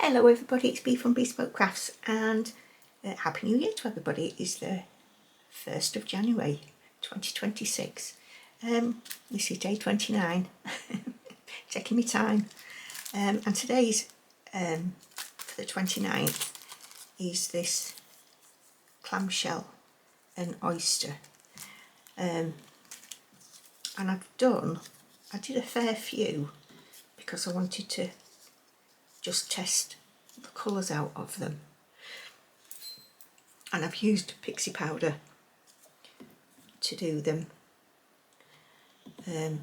Hello everybody, it's Bea from Bespoke Crafts and Happy New Year to everybody. It's the 1st of January 2026. This is day 29, taking me time. And today's, for the 29th, is this clamshell and oyster. And I did a fair few because I wanted to just test the colours out of them, and I've used pixie powder to do them. I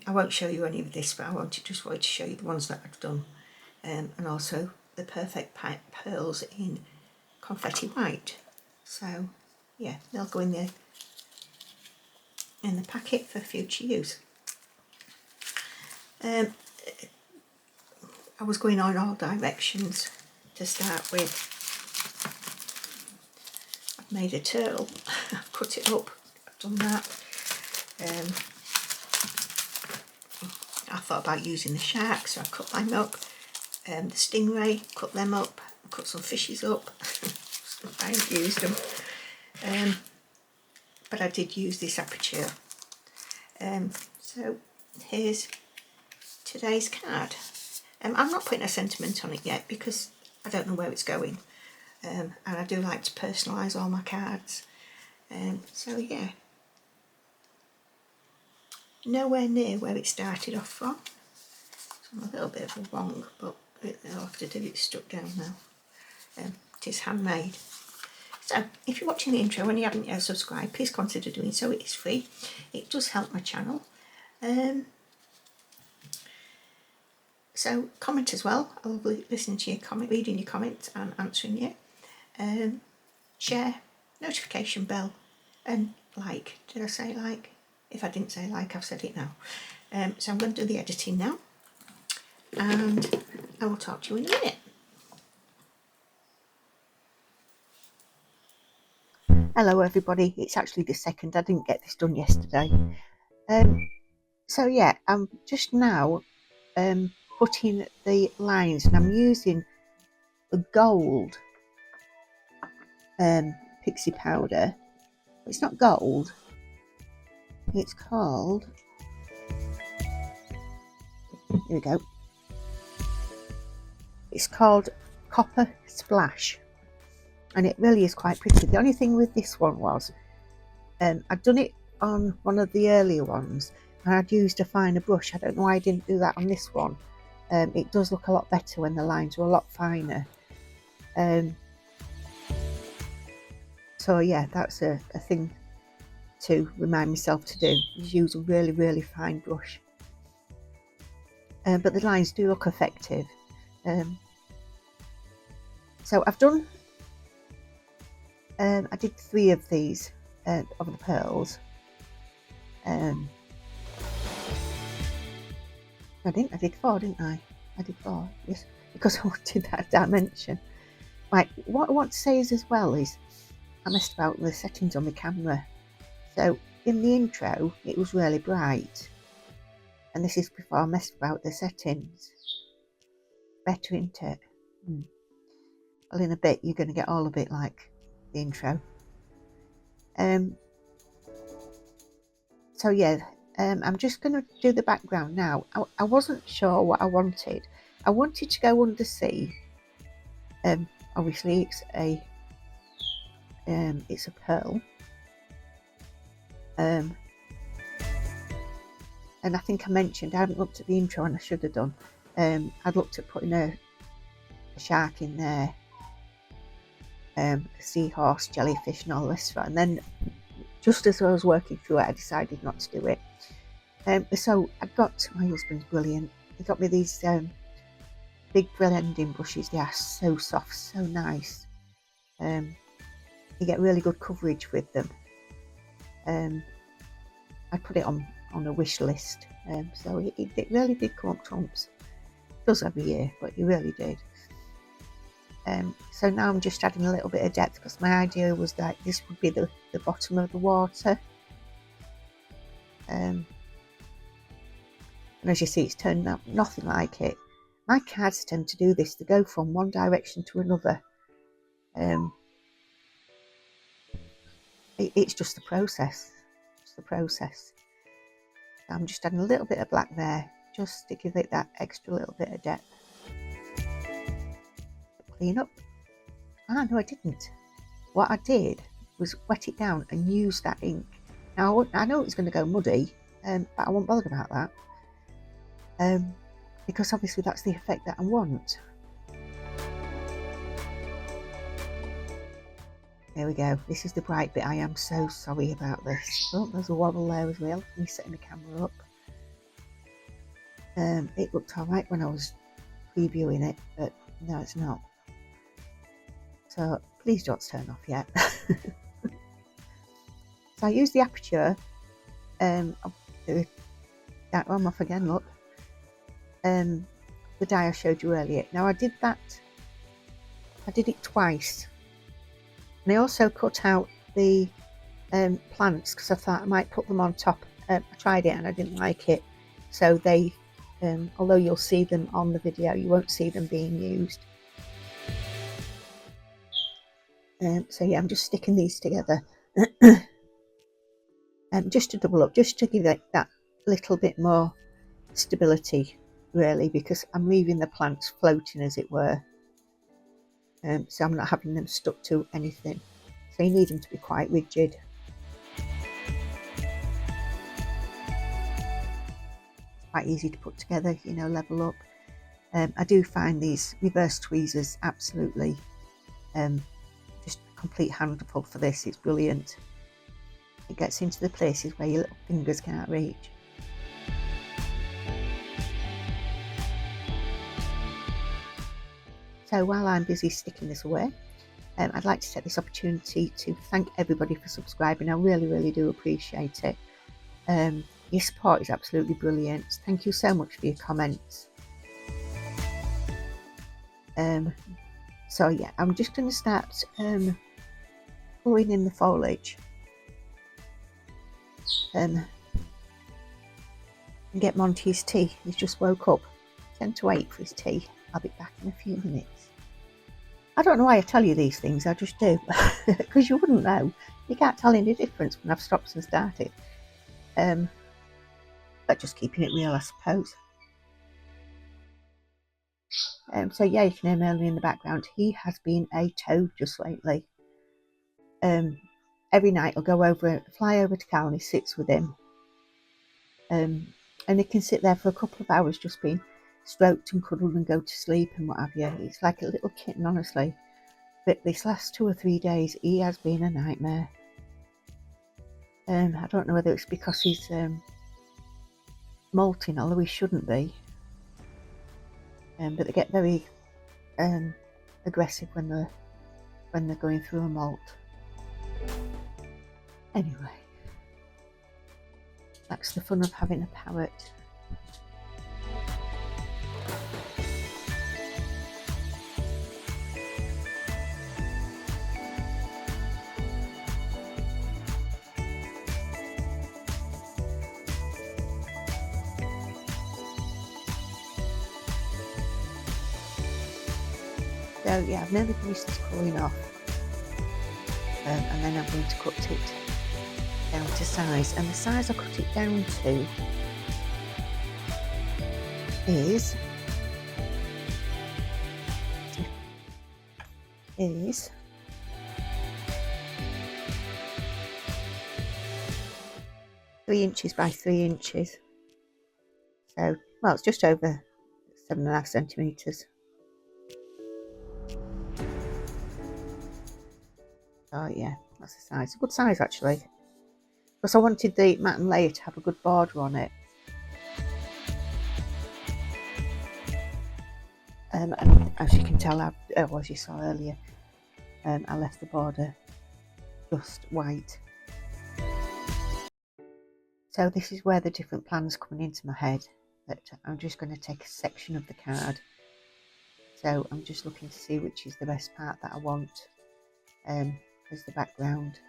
won't show you any of this, but I just wanted to show you the ones that I've done, and also the perfect pearls in confetti white. So yeah, they'll go in the packet for future use. I was going on all directions to start with. I've made a turtle, I've cut it up, I've done that. I thought about using the shark, so I cut them up. The stingray, cut them up, cut some fishes up. I haven't used them. But I did use this aperture. So here's today's card. I'm not putting a sentiment on it yet because I don't know where it's going, and I do like to personalise all my cards. So yeah, nowhere near where it started off from. So I'm a little bit of a wrong, but I'll have to do it stuck down now. It is handmade. So if you're watching the intro and you haven't yet subscribed, please consider doing so. It is free. It does help my channel. So comment as well. I love listening to your comment, reading your comments and answering you. Share, notification bell, and like. Did I say like? If I didn't say like, I've said it now. So I'm going to do the editing now, and I will talk to you in a minute. Hello everybody, it's actually the 2nd. I didn't get this done yesterday. So yeah, I'm just now putting the lines, and I'm using the gold pixie powder. It's not gold, it's called, here we go, it's called Copper Splash, and it really is quite pretty. The only thing with this one was I'd done it on one of the earlier ones and I'd used a finer brush. I don't know why I didn't do that on this one. It does look a lot better when the lines are a lot finer. So yeah, that's a thing to remind myself to do, is use a really fine brush. But the lines do look effective. So I've done, I did 3 of these of the pearls. I think I did 4, didn't I? I did 4, yes, because I wanted that dimension. Right, what I want to say is as well is I messed about with the settings on the camera. So in the intro it was really bright, and this is before I messed about the settings. Better, isn't it? Well, in a bit you're going to get all of it like the intro. So yeah, I'm just going to do the background now. I wasn't sure what I wanted. I wanted to go undersea. Obviously it's a pearl. And I think I mentioned I haven't looked at the intro, and I should have done. I'd looked at putting a shark in there, a seahorse, jellyfish, and all this, and then just as I was working through it, I decided not to do it. So I got, my husband's brilliant. He got me these big blending brushes. They are so soft, so nice. You get really good coverage with them. I put it on a wish list. So it really did come up trumps. It does every year, but it really did. So now I'm just adding a little bit of depth, because my idea was that this would be the bottom of the water. And as you see, it's turned out nothing like it. My cards tend to do this, to go from one direction to another. It's just the process. Just the process. So I'm just adding a little bit of black there, just to give it that extra little bit of depth. Clean up. Ah, no, I didn't. What I did was wet it down and use that ink. Now, I know it's going to go muddy, but I won't bother about that. Because obviously that's the effect that I want. There we go. This is the bright bit. I am so sorry about this. Oh, there's a wobble there as well. Me setting the camera up. It looked alright when I was previewing it, but no, it's not. So please don't turn off yet. So I use the aperture. I'll do that one off again, look. The die I showed you earlier. Now I did it twice. And I also cut out the plants because I thought I might put them on top. I tried it and I didn't like it. So they, although you'll see them on the video, you won't see them being used. So yeah, I'm just sticking these together. Just to double up, just to give it that little bit more stability, really, because I'm leaving the plants floating, as it were. So I'm not having them stuck to anything. So you need them to be quite rigid. It's quite easy to put together, you know, level up. I do find these reverse tweezers absolutely just a complete handful for this. It's brilliant. It gets into the places where your little fingers can't reach. So while I'm busy sticking this away, I'd like to take this opportunity to thank everybody for subscribing. I really, really do appreciate it. Your support is absolutely brilliant. Thank you so much for your comments. So yeah, I'm just going to start pulling in the foliage and get Monty his tea. He's just woke up. 10 to 8 for his tea. I'll be back in a few minutes. I don't know why I tell you these things, I just do. Because you wouldn't know. You can't tell any difference when I've stopped and started. But just keeping it real, I suppose. So yeah, you can hear Merlin in the background. He has been a toad just lately. Every night I'll fly over to Cal and he sits with him. And he can sit there for a couple of hours just being stroked and cuddled and go to sleep and what have you. It's like a little kitten, honestly. But this last 2 or 3 days, he has been a nightmare. I don't know whether it's because he's molting, although he shouldn't be. But they get very aggressive when they're going through a molt. Anyway, that's the fun of having a parrot. So yeah, I've nearly finished this colouring off, and then I'm going to cut it down to size, and the size I cut it down to is 3 inches by 3 inches. So, well, it's just over 7.5 centimetres. Oh yeah, that's the size. A good size actually. Because I wanted the matte and layer to have a good border on it. And as you can tell, as you saw earlier, I left the border just white. So this is where the different plans coming into my head. That I'm just going to take a section of the card. So I'm just looking to see which is the best part that I want as the background.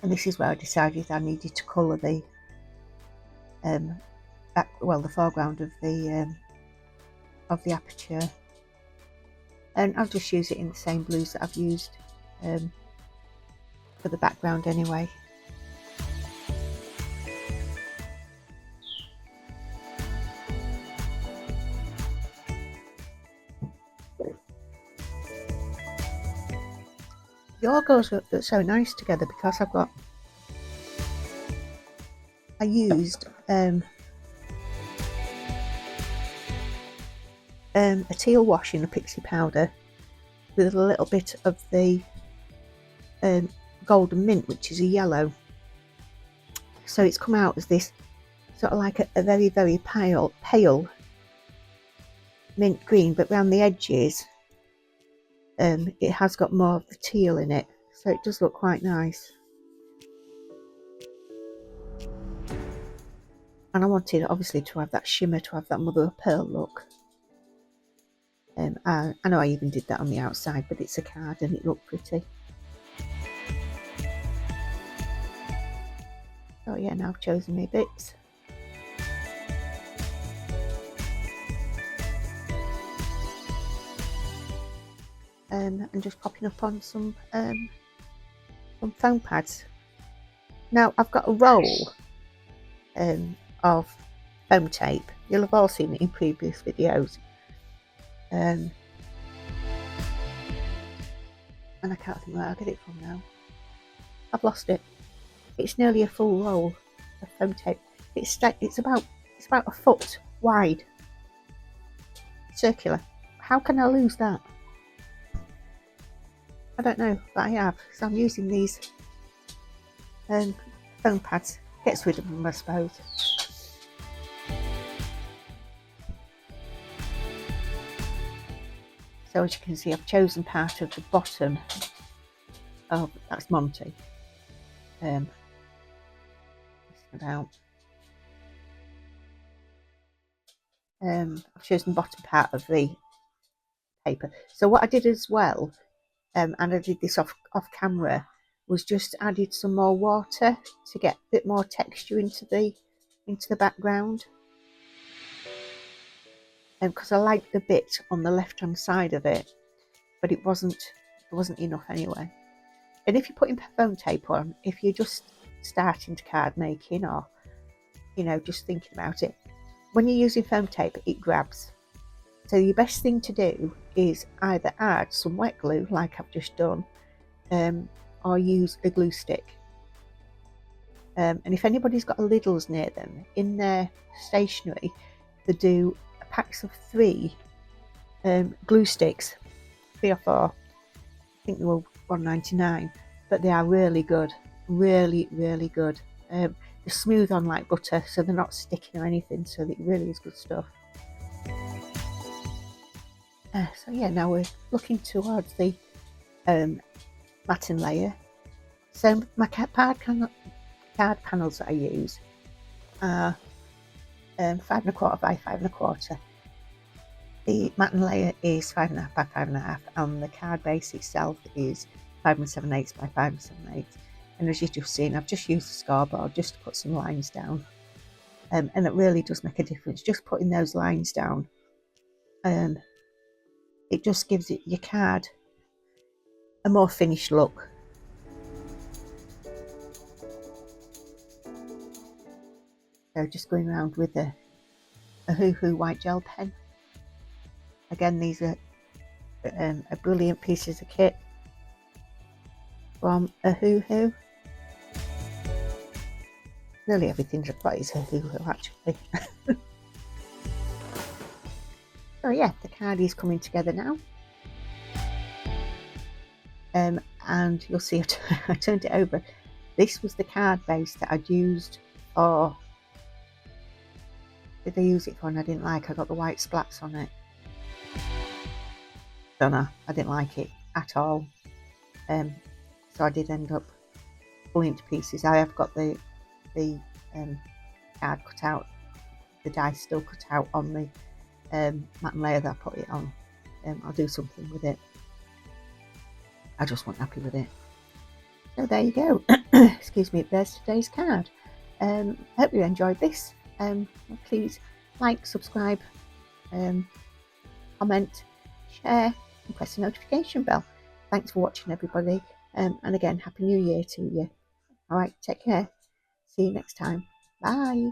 And this is where I decided I needed to colour the the foreground of the aperture, and I'll just use it in the same blues that I've used for the background anyway. It all goes so nice together because I used a teal wash in a pixie powder with a little bit of the golden mint, which is a yellow. So it's come out as this sort of like a very, very pale mint green, but around the edges it has got more of the teal in it, so it does look quite nice. And I wanted obviously to have that shimmer, to have that mother of pearl look. I know I even did that on the outside, but it's a card and it looked pretty. So yeah, now I've chosen my bits. And just popping up on some foam pads. Now I've got a roll of foam tape. You'll have all seen it in previous videos. And I can't think where I'll get it from now. I've lost it. It's nearly a full roll of foam tape. It's about a foot wide, circular. How can I lose that? I don't know, but I have. So I'm using these foam pads. Gets rid of them, I suppose. So as you can see, I've chosen part of the bottom of, that's Monty. I've chosen the bottom part of the paper. So what I did as well, and I did this off camera, was just added some more water to get a bit more texture into the background. Because I liked the bit on the left hand side of it, but it wasn't enough anyway. And if you're putting foam tape on, if you're just starting to card making, or just thinking about it, when you're using foam tape it grabs. So your best thing to do is either add some wet glue like I've just done, or use a glue stick. And if anybody's got a Lidl's near them, in their stationery they do packs of 3 glue sticks, 3 or 4. I think they were $1.99, but they are really good, really good. They're smooth on like butter, so they're not sticking or anything, so it really is good stuff. So yeah, now we're looking towards the matting layer. So my card panels that I use are 5 1/4 by 5 1/4. The matting layer is 5 1/2 by 5 1/2, and the card base itself is 5 7/8 by 5 7/8. And as you've just seen, I've just used the scoreboard just to put some lines down, and it really does make a difference just putting those lines down. It just gives your card a more finished look. So just going around with a Ohuhu white gel pen. Again, these are a brilliant pieces of kit from Ohuhu. Nearly everything I've got is Ohuhu, actually. So yeah, the card is coming together now. And you'll see I turned it over. This was the card base that I'd used for... Did I use it for and I didn't like? I got the white splats on it. Don't know, I didn't like it at all. So I did end up pulling it to pieces. I have got the card cut out, the dice still cut out on the matte layer that I put it on. I'll do something with it. I just wasn't happy with it. So there you go. Excuse me, there's today's card. Hope you enjoyed this. Please like, subscribe, comment, share, and press the notification bell. Thanks for watching, everybody. And again, Happy New Year to you. All right, take care. See you next time. Bye.